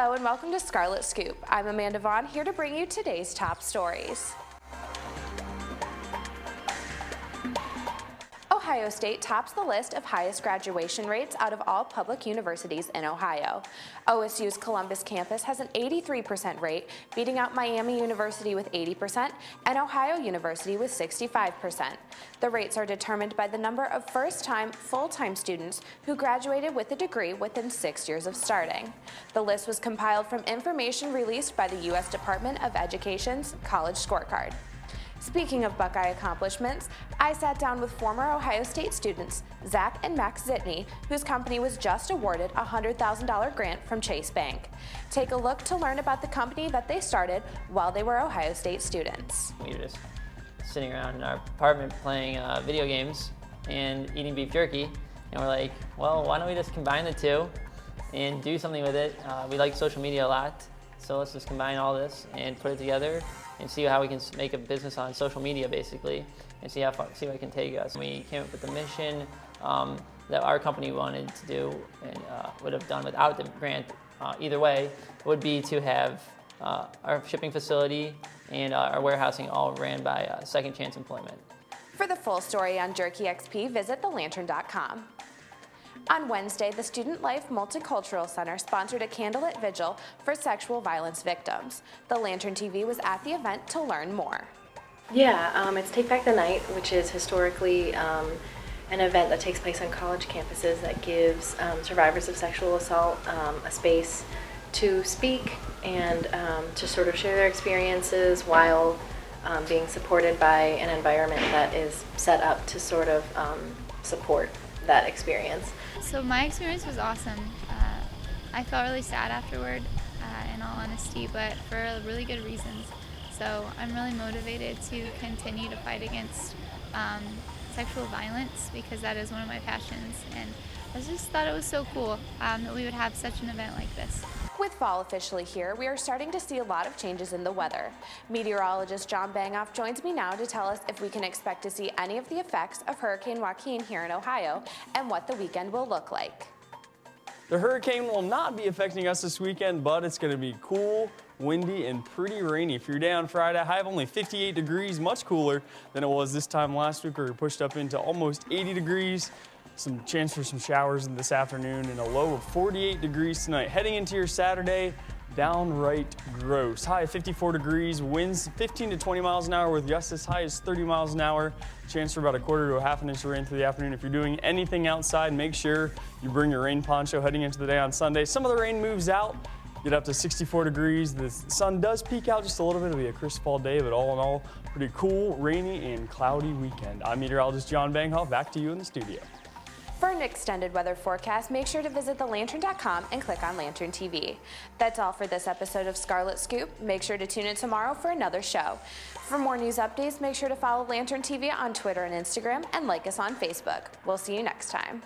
Hello and welcome to Scarlet Scoop. I'm Amanda Vaughn, here to bring you today's top stories. Ohio State tops the list of highest graduation rates out of all public universities in Ohio. OSU's Columbus campus has an 83% rate, beating out Miami University with 80% and Ohio University with 65%. The rates are determined by the number of first-time, full-time students who graduated with a degree within 6 years of starting. The list was compiled from information released by the U.S. Department of Education's College Scorecard. Speaking of Buckeye accomplishments, I sat down with former Ohio State students Zach and Max Zitney, whose company was just awarded a $100,000 grant from Chase Bank. Take a look to learn about the company that they started while they were Ohio State students. We were just sitting around in our apartment playing video games and eating beef jerky, and we're like, well, why don't we just combine the two and do something with it? We like social media a lot, so let's just combine all this and put it together and see how we can make a business on social media, basically, and see what it can take us. We came up with the mission that our company wanted to do and would have done without the grant. Either way, would be to have our shipping facility and our warehousing all ran by Second Chance Employment. For the full story on Jerky XP, visit thelantern.com. On Wednesday, the Student Life Multicultural Center sponsored a candlelit vigil for sexual violence victims. The Lantern TV was at the event to learn more. Yeah, it's Take Back the Night, which is historically an event that takes place on college campuses that gives survivors of sexual assault a space to speak and to sort of share their experiences while being supported by an environment that is set up to sort of support that experience. So my experience was awesome. I felt really sad afterward, in all honesty, but for really good reasons. So I'm really motivated to continue to fight against sexual violence because that is one of my passions. And I just thought it was so cool that we would have such an event like this. With fall officially here, we are starting to see a lot of changes in the weather. Meteorologist John Bangoff joins me now to tell us if we can expect to see any of the effects of Hurricane Joaquin here in Ohio and what the weekend will look like. The hurricane will not be affecting us this weekend, but it's going to be cool, windy, and pretty rainy. For your day on Friday, high of only 58 degrees, much cooler than it was this time last week, where we pushed up into almost 80 degrees. Some chance for some showers this afternoon and a low of 48 degrees tonight. Heading into your Saturday, downright gross. High of 54 degrees, winds 15 to 20 miles an hour with gusts as high as 30 miles an hour. Chance for about a quarter to a half an inch of rain through the afternoon. If you're doing anything outside, make sure you bring your rain poncho heading into the day on Sunday. Some of the rain moves out, get up to 64 degrees. The sun does peak out just a little bit. It'll be a crisp fall day, but all in all, pretty cool, rainy, and cloudy weekend. I'm meteorologist John Banghoff. Back to you in the studio. For an extended weather forecast, make sure to visit thelantern.com and click on Lantern TV. That's all for this episode of Scarlet Scoop. Make sure to tune in tomorrow for another show. For more news updates, make sure to follow Lantern TV on Twitter and Instagram and like us on Facebook. We'll see you next time.